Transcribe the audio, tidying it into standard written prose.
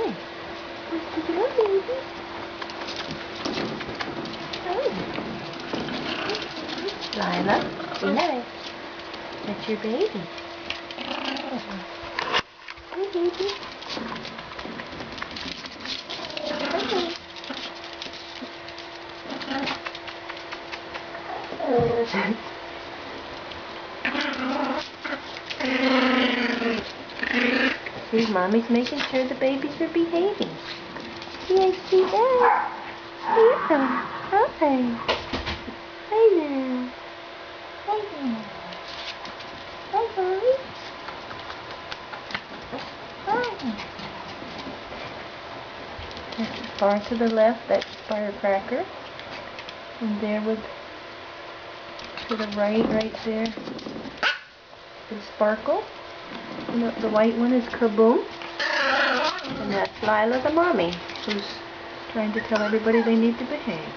Hi. Hello, baby. Hi. Lila, say hi. That's your baby. Hi, baby. See, Mommy's making sure the babies are behaving. See, I see that. Yeah. Hi. Hi there. Hi there. Hi, Mommy. Hi. That's far to the left, that's Firecracker. And there with, to the right there, is Sparkle. And the white one is Kaboom. And that's Lila the mommy, who's trying to tell everybody they need to behave.